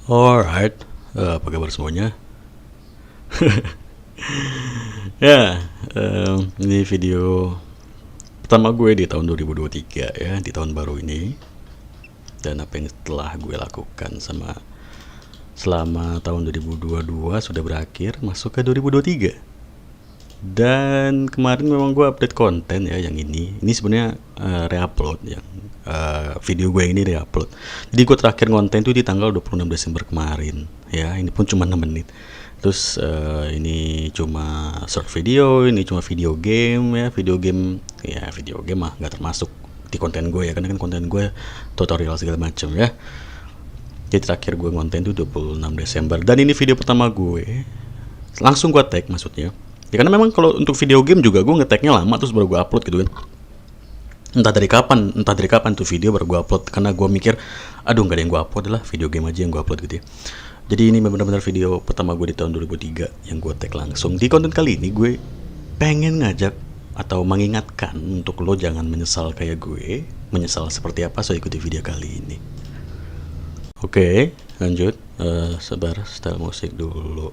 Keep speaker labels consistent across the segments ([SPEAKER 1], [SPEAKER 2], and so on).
[SPEAKER 1] Alright, apa kabar semuanya? Ya, ini video pertama gue di tahun 2023 ya, di tahun baru ini. Dan apa yang telah gue lakukan selama tahun 2022 sudah berakhir, masuk ke 2023. Dan kemarin memang gue update konten ya yang ini. Ini sebenarnya reupload yang video gue ini reupload. Jadi gue terakhir konten itu di tanggal 26 Desember kemarin. Ya, ini pun cuma 6 menit. Terus ini cuma short video, ini cuma video game ya, video game mah nggak termasuk di konten gue ya, karena kan konten gue tutorial segala macam ya. Jadi terakhir gue konten itu 26 Desember dan ini video pertama gue. Langsung gue tag maksudnya. Ya karena memang kalau untuk video game juga gue nge-tagnya lama terus baru gue upload gitu kan. Entah dari kapan tuh video baru gue upload, karena gue mikir aduh nggak ada yang gue upload lah, video game aja yang gue upload gitu ya. Jadi ini benar-benar video pertama gue di tahun 2003 yang gue tag langsung. Di konten kali ini gue pengen ngajak atau mengingatkan untuk lo jangan menyesal kayak gue. Menyesal seperti apa, so ikuti video kali ini. Oke, lanjut. Sabar, style musik dulu.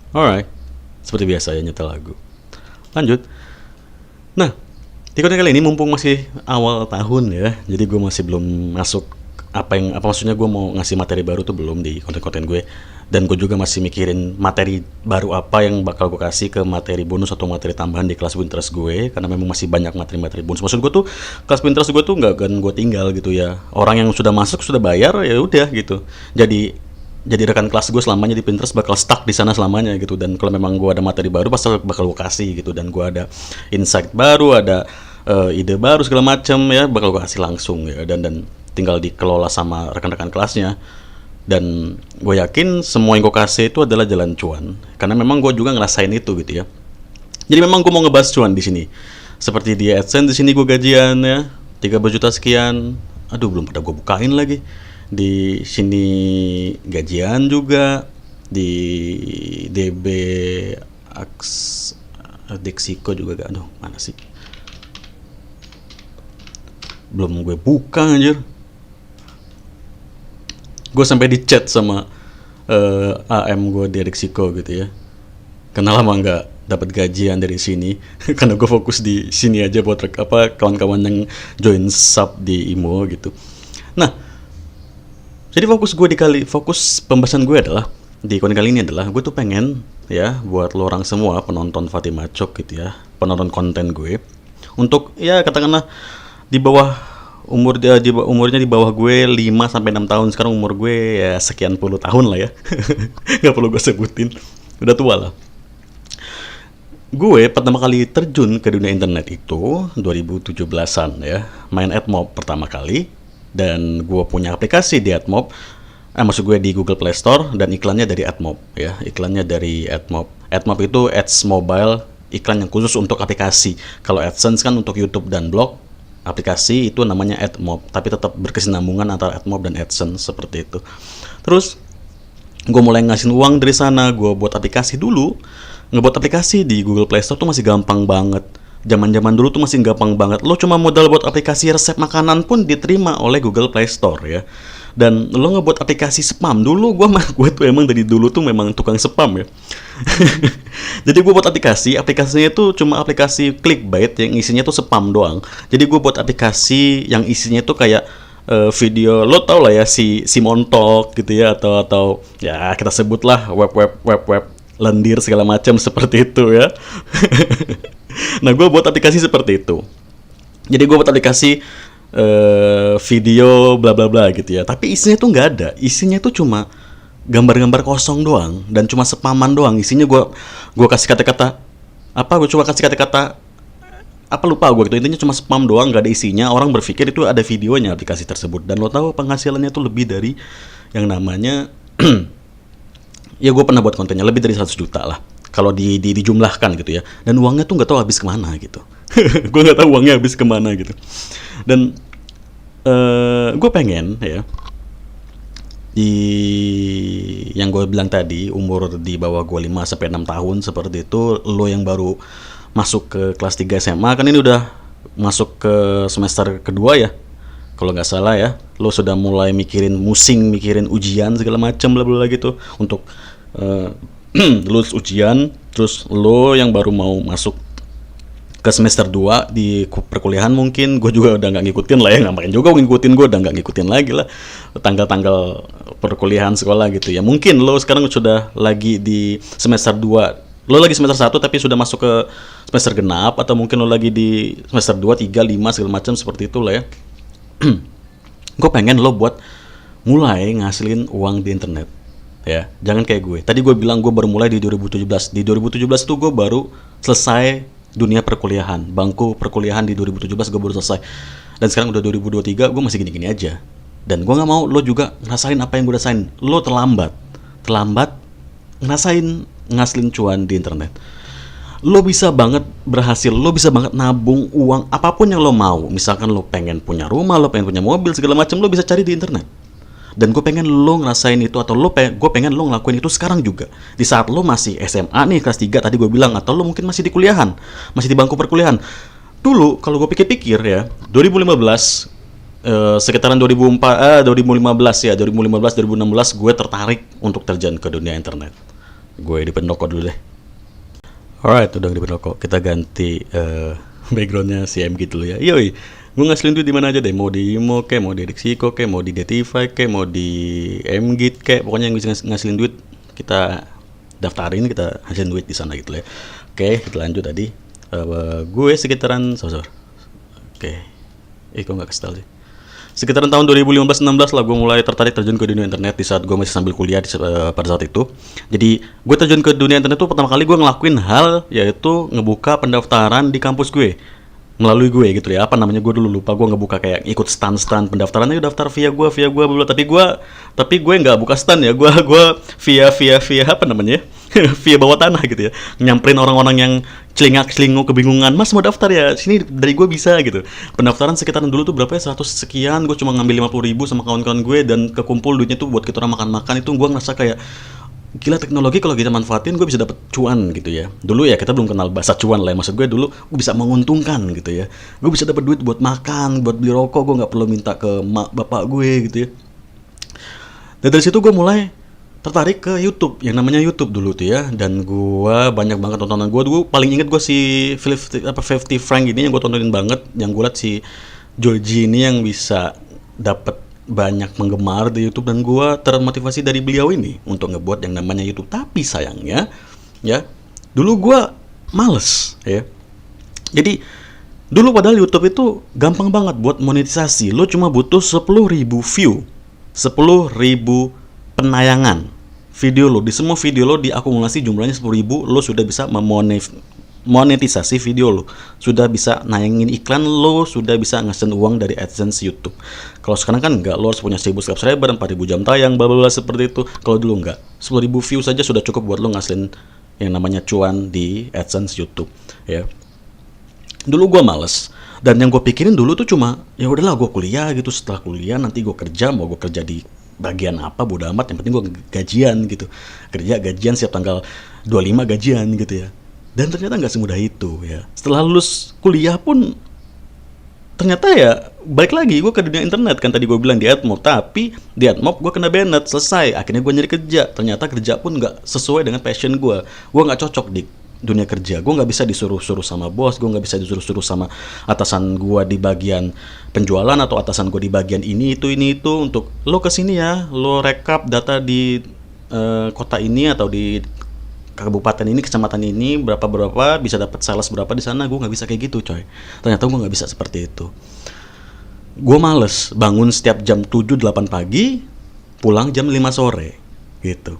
[SPEAKER 1] Alright, seperti biasa ya nyetel lagu. Lanjut. Nah, di konten kali ini mumpung masih awal tahun ya, jadi gue masih belum masuk apa maksudnya gue mau ngasih materi baru tuh belum di konten-konten gue. Dan gue juga masih mikirin materi baru apa yang bakal gue kasih ke materi bonus atau materi tambahan di kelas Pinterest gue, karena memang masih banyak materi-materi bonus. Maksud gue tuh kelas Pinterest gue tuh nggak akan gue tinggal gitu ya. Orang yang sudah masuk sudah bayar ya udah gitu. Jadi rekan kelas gue selamanya di Pinterest bakal stuck di sana selamanya gitu. Dan kalau memang gue ada materi baru pasti bakal gue kasih gitu, dan gue ada insight baru, ada ide baru segala macam ya, bakal gue kasih langsung ya, dan tinggal dikelola sama rekan-rekan kelasnya. Dan gue yakin semua yang gue kasih itu adalah jalan cuan, karena memang gue juga ngerasain itu gitu ya. Jadi memang gue mau ngebahas cuan di sini. Seperti di AdSense di sini gue gajian ya 30 juta sekian. Aduh belum pada gue bukain lagi. Di sini gajian juga di DB Dexico juga gak, aduh mana sih, belum gue buka anjir. Gue sampai di chat sama AM gue di Dexico gitu ya, karena lama nggak dapat gajian dari sini. Karena gue fokus di sini aja buat kawan-kawan yang join sub di IMO gitu. Nah, jadi fokus pembahasan gue adalah di konten kali ini adalah gue tuh pengen ya buat lo orang semua penonton Fatima Cok gitu ya, penonton konten gue, untuk ya katakanlah di bawah umurnya di bawah gue 5 sampai 6 tahun. Sekarang umur gue ya sekian puluh tahun lah ya. Nggak perlu gue sebutin. Udah tua lah. Gue pertama kali terjun ke dunia internet itu 2017-an ya. Main AdMob pertama kali. Dan gue punya aplikasi di AdMob. Maksud gue di Google Play Store, dan iklannya dari AdMob ya. Iklannya dari AdMob. AdMob itu Ads Mobile, iklan yang khusus untuk aplikasi. Kalau AdSense kan untuk YouTube dan blog. Aplikasi itu namanya AdMob, tapi tetap berkesinambungan antara AdMob dan AdSense seperti itu. Terus gue mulai ngasihin uang dari sana. Gue buat aplikasi dulu. Ngebuat aplikasi di Google Play Store tuh masih gampang banget. Zaman dulu tuh masih gampang banget. Lo cuma modal buat aplikasi resep makanan pun diterima oleh Google Play Store ya. Dan lo ngebuat aplikasi spam dulu, gue tuh emang dari dulu tuh memang tukang spam ya. Jadi gue buat aplikasinya tuh cuma aplikasi clickbait yang isinya tuh spam doang. Jadi gue buat aplikasi yang isinya tuh kayak video, lo tau lah ya si Montok gitu ya, atau ya kita sebutlah web lendir segala macam seperti itu ya. Nah gue buat aplikasi seperti itu. Jadi gue buat aplikasi video bla bla bla gitu ya, tapi isinya tuh nggak ada. Isinya tuh cuma gambar-gambar kosong doang dan cuma spaman doang. Isinya gue kasih kata-kata gue coba kasih kata-kata lupa gue gitu. Intinya cuma spam doang, nggak ada isinya. Orang berpikir itu ada videonya aplikasi tersebut, dan lo tahu penghasilannya tuh lebih dari yang namanya ya gue pernah buat kontennya lebih dari 100 juta lah kalau dijumlahkan gitu ya. Dan uangnya tuh nggak tahu habis kemana gitu. Gue nggak tahu uangnya habis kemana gitu. Dan gue pengen ya, di yang gue bilang tadi, umur di bawah gue 5 sampai 6 tahun seperti itu, lo yang baru masuk ke kelas 3 SMA kan, ini udah masuk ke semester kedua ya. kalau nggak salah ya, lo sudah mulai mikirin ujian segala macam bla bla gitu untuk eh, lulus ujian, terus lo yang baru mau masuk ke semester 2 di perkuliahan. Mungkin gue juga udah nggak ngikutin lah ya, ngapain juga ngikutin, gue udah nggak ngikutin lagi lah tanggal-tanggal perkuliahan sekolah gitu ya. Mungkin lo sekarang sudah lagi di semester 2, lo lagi semester 1 tapi sudah masuk ke semester genap, atau mungkin lo lagi di semester 2, 3, 5 segala macam seperti itu lah ya. Gue pengen lo buat mulai ngasilin uang di internet ya, jangan kayak gue. Tadi gue bilang gue baru mulai di 2017. Di 2017 tuh gue baru selesai dunia perkuliahan, bangku perkuliahan di 2017 gue baru selesai. Dan sekarang udah 2023, gue masih gini-gini aja. Dan gue nggak mau lo juga ngerasain apa yang gue rasain. Lo terlambat ngerasain ngasilin cuan di internet. Lo bisa banget berhasil, lo bisa banget nabung uang apapun yang lo mau. Misalkan lo pengen punya rumah, lo pengen punya mobil segala macam, lo bisa cari di internet. Dan gue pengen lo ngerasain itu, atau gue pengen lo ngelakuin itu sekarang juga. Di saat lo masih SMA nih, kelas 3 tadi gue bilang, atau lo mungkin masih di kuliahan, masih di bangku perkuliahan. Dulu kalau gue pikir-pikir ya, 2015 sekitaran 2015 ya, 2015 2016 gue tertarik untuk terjun ke dunia internet. Gue di pendopo dulu deh. Alright, udah di pendopo. Kita ganti backgroundnya CMG dulu ya. Yoi, gue ngasilin duit di mana aja deh. Mau di Imo kayak, mau di Rexiko kayak, mau di Detify kayak, mau di Mgit kayak. Pokoknya yang bisa ngasilin duit kita daftarin, kita hasilin duit di sana gitu ya. Oke, kita lanjut tadi. Gue sekitaran Oke. Kok nggak kesel sih? Sekitaran tahun 2015-16 lah gue mulai tertarik terjun ke dunia internet di saat gue masih sambil kuliah pada saat itu. Jadi gue terjun ke dunia internet tuh pertama kali gue ngelakuin hal yaitu ngebuka pendaftaran di kampus gue melalui gue gitu ya. Apa namanya, gue dulu lupa. Gue ngebuka kayak ikut stand pendaftarannya, daftar via gue bla. Tapi gue nggak buka stand ya. Gue via apa namanya? Via bawah tanah gitu ya. Nyamperin orang-orang yang celingak-celinguk kebingungan, "Mas mau daftar ya? Sini dari gue bisa," gitu. Pendaftaran sekitaran dulu tuh berapa ya? 100 sekian. Gue cuma ngambil 50.000 sama kawan-kawan gue, dan kekumpul duitnya tuh buat kita orang makan-makan. Itu gue ngerasa kayak gila, teknologi kalau kita manfaatin gue bisa dapet cuan gitu ya. Dulu ya kita belum kenal bahasa cuan lah ya. Maksud gue dulu gue bisa menguntungkan gitu ya. Gue bisa dapet duit buat makan, buat beli rokok. Gue nggak perlu minta ke bapak gue gitu ya. Dan dari situ gue mulai tertarik ke YouTube, yang namanya YouTube dulu tuh ya. Dan gue banyak banget tontonan gue. Dulu paling inget gue si 50 Frank ini yang gue tontonin banget. Yang gue liat si Georgie ini yang bisa dapet banyak penggemar di YouTube, dan gue termotivasi dari beliau ini untuk ngebuat yang namanya YouTube. Tapi sayangnya ya, dulu gue males ya. Jadi dulu padahal YouTube itu gampang banget buat monetisasi. Lo cuma butuh 10.000 view, 10.000 penayangan video lo. Di semua video lo diakumulasi jumlahnya 10.000, lo sudah bisa monetisasi video lo, sudah bisa nayangin iklan lo, sudah bisa ngasilin uang dari AdSense YouTube. Kalau sekarang kan enggak, lo harus punya 1.000 subscriber, 4.000 jam tayang, bla bla seperti itu. Kalau dulu enggak, 10.000 view saja sudah cukup buat lo ngasilin yang namanya cuan di AdSense YouTube ya. Dulu gue males, dan yang gue pikirin dulu tuh cuma ya udahlah gue kuliah gitu, setelah kuliah nanti gue kerja, mau gue kerja di bagian apa bodo amat, yang penting gue gajian gitu, kerja gajian setiap tanggal 25 gajian gitu ya. Dan ternyata nggak semudah itu ya. Setelah lulus kuliah pun ternyata ya balik lagi gue ke dunia internet. Kan tadi gue bilang di AdMob, tapi di AdMob gue kena banned, selesai. Akhirnya gue nyari kerja, ternyata kerja pun nggak sesuai dengan passion gue nggak cocok di dunia kerja. Gue nggak bisa disuruh-suruh sama bos, gue nggak bisa disuruh-suruh sama atasan gue di bagian penjualan, atau atasan gue di bagian ini itu untuk lo kesini ya, lo rekap data di kota ini atau di kabupaten ini, kecamatan ini, berapa bisa dapat sales berapa di sana. Gue nggak bisa kayak gitu coy. Ternyata gue nggak bisa seperti itu. Gue males bangun setiap jam 7-8 pagi, pulang jam 5 sore gitu.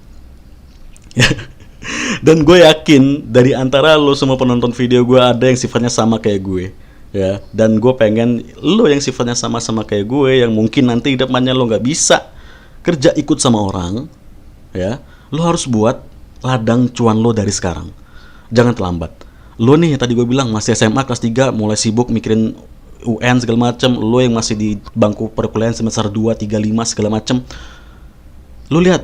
[SPEAKER 1] Dan gue yakin dari antara lo semua penonton video gue ada yang sifatnya sama kayak gue ya. Dan gue pengen lo yang sifatnya sama kayak gue, yang mungkin nanti depannya lo nggak bisa kerja ikut sama orang ya, lo harus buat ladang cuan lo dari sekarang. Jangan terlambat. Lo nih yang tadi gue bilang masih SMA kelas 3 mulai sibuk mikirin UN segala macem, lo yang masih di bangku perkuliahan semester 2, 3, 5 segala macem, lo lihat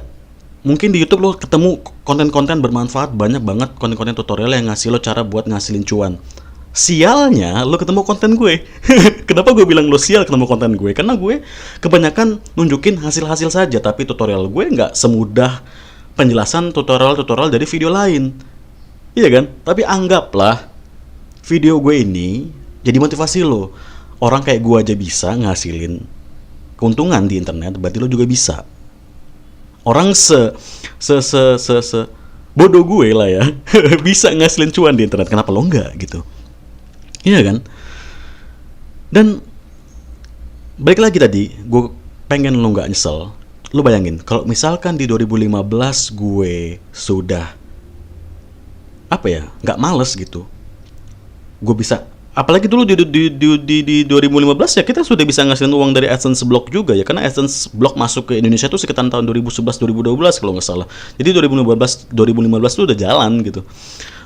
[SPEAKER 1] mungkin di YouTube lo ketemu konten-konten bermanfaat, banyak banget konten-konten tutorial yang ngasih lo cara buat ngasilin cuan. Sialnya lo ketemu konten gue. Kenapa gue bilang lo sial ketemu konten gue? Karena gue kebanyakan nunjukin hasil-hasil saja, tapi tutorial gue nggak semudah penjelasan tutorial-tutorial dari video lain. Iya kan? Tapi anggaplah video gue ini jadi motivasi lo. Orang kayak gue aja bisa ngasilin keuntungan di internet, berarti lo juga bisa. Orang se bodoh gue lah ya bisa ngasilin cuan di internet, kenapa lo enggak gitu? Iya kan? Dan balik lagi tadi, gue pengen lo nggak nyesel. Lo bayangin, kalau misalkan di 2015 gue sudah apa ya, nggak males gitu, gue bisa. Apalagi dulu di 2015 ya kita sudah bisa ngasilin uang dari AdSense Blog juga ya, karena AdSense Blog masuk ke Indonesia tuh sekitar tahun 2011 2012 kalau nggak salah. Jadi 2015 tuh udah jalan gitu.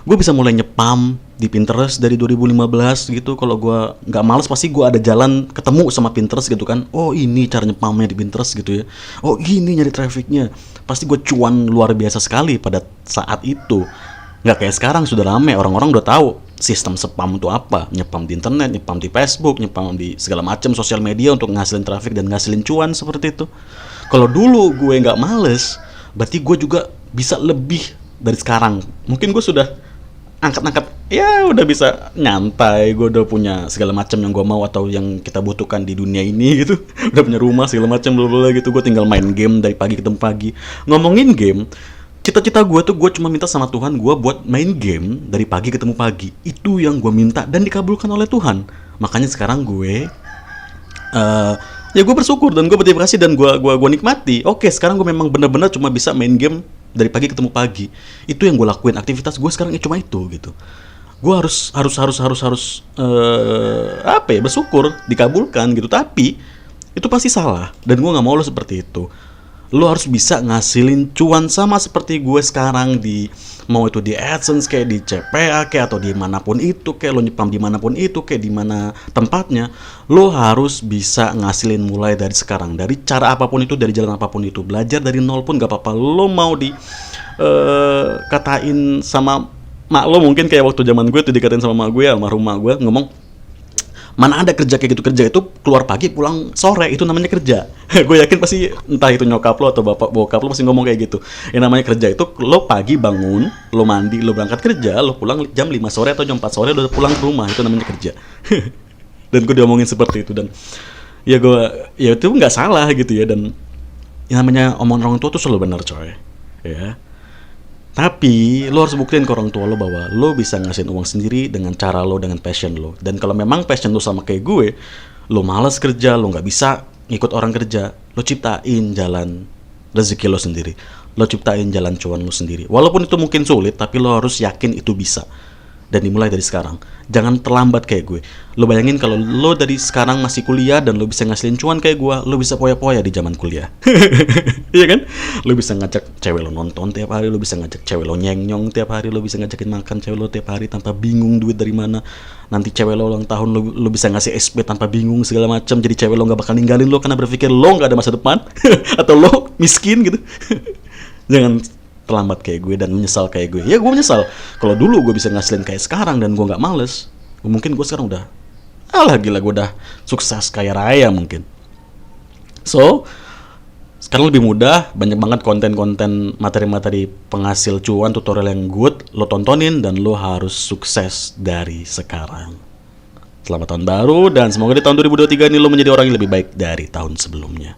[SPEAKER 1] Gue bisa mulai nyepam di Pinterest dari 2015 gitu. Kalau gue nggak males pasti gue ada jalan ketemu sama Pinterest gitu kan. Oh ini cara nyepamnya di Pinterest gitu ya. Oh gini nyari trafficnya. Pasti gue cuan luar biasa sekali pada saat itu. Nggak kayak sekarang sudah rame, orang-orang udah tahu sistem spam itu apa. Nyepam di internet, nyepam di Facebook, nyepam di segala macam sosial media untuk ngasilin traffic dan ngasilin cuan seperti itu. Kalau dulu gue nggak males, berarti gue juga bisa lebih dari sekarang. Mungkin gue sudah angkat-angkat, ya udah bisa nyantai, gue udah punya segala macam yang gue mau atau yang kita butuhkan di dunia ini gitu. Udah punya rumah segala macam bla gitu. Gue tinggal main game dari pagi ketemu pagi. Ngomongin game, cita-cita gue tuh gue cuma minta sama Tuhan gue buat main game dari pagi ketemu pagi. Itu yang gue minta dan dikabulkan oleh Tuhan. Makanya sekarang gue ya gue bersyukur dan gue berterima kasih dan gue nikmati. Oke, sekarang gue memang benar-benar cuma bisa main game dari pagi ketemu pagi. Itu yang gue lakuin, aktivitas gue sekarang ya cuma itu gitu. Gue harus apa ya, bersyukur dikabulkan gitu. Tapi itu pasti salah dan gue nggak mau lo seperti itu. Lo harus bisa ngasilin cuan sama seperti gue sekarang di, mau itu di AdSense kayak di CPA kayak atau di manapun itu, kayak lo nyepam di manapun itu, kayak di mana tempatnya. Lo harus bisa ngasilin mulai dari sekarang, dari cara apapun itu, dari jalan apapun itu. Belajar dari nol pun gak apa-apa. Lo mau di katain sama mak lo, mungkin kayak waktu zaman gue tuh dikatain sama mak gue, almarhum mak gue ngomong, mana ada kerja kayak gitu, kerja itu keluar pagi pulang sore, itu namanya kerja. Gue yakin pasti entah itu nyokap lo atau bapak bokap lo pasti ngomong kayak gitu. Yang namanya kerja itu lo pagi bangun, lo mandi, lo berangkat kerja, lo pulang jam 5 sore atau jam 4 sore lo udah pulang ke rumah, itu namanya kerja. Dan gue diomongin seperti itu dan ya gue, ya itu nggak salah gitu ya. Dan yang namanya omongan orang tua tuh selalu benar coy ya. Tapi lo harus buktiin ke orang tua lo bahwa lo bisa ngasihin uang sendiri dengan cara lo, dengan passion lo. Dan kalau memang passion lo sama kayak gue, lo malas kerja, lo nggak bisa ngikut orang kerja, lo ciptain jalan rezeki lo sendiri. Lo ciptain jalan cuan lo sendiri. Walaupun itu mungkin sulit, tapi lo harus yakin itu bisa. Dan dimulai dari sekarang. Jangan terlambat kayak gue. Lo bayangin kalau lo dari sekarang masih kuliah dan lo bisa ngasilin cuan kayak gue, lo bisa poya-poya di zaman kuliah. Iya kan? Lo bisa ngajak cewek lo nonton tiap hari, lo bisa ngajak cewek lo nyeng-nyong tiap hari, lo bisa ngajakin makan cewek lo tiap hari tanpa bingung duit dari mana. Nanti cewek lo ulang tahun, lo bisa ngasih SP tanpa bingung segala macam. Jadi cewek lo nggak bakal ninggalin lo karena berpikir lo nggak ada masa depan atau lo miskin gitu. Jangan terlambat kayak gue dan menyesal kayak gue. Ya gue menyesal kalau dulu gue bisa ngasilin kayak sekarang dan gue nggak males. Mungkin gue sekarang udah, alah gila, gue udah sukses kaya raya mungkin. So sekarang lebih mudah, banyak banget konten-konten materi-materi penghasil cuan, tutorial yang good, lo tontonin dan lo harus sukses dari sekarang. Selamat tahun baru dan semoga di tahun 2023 ini lo menjadi orang yang lebih baik dari tahun sebelumnya.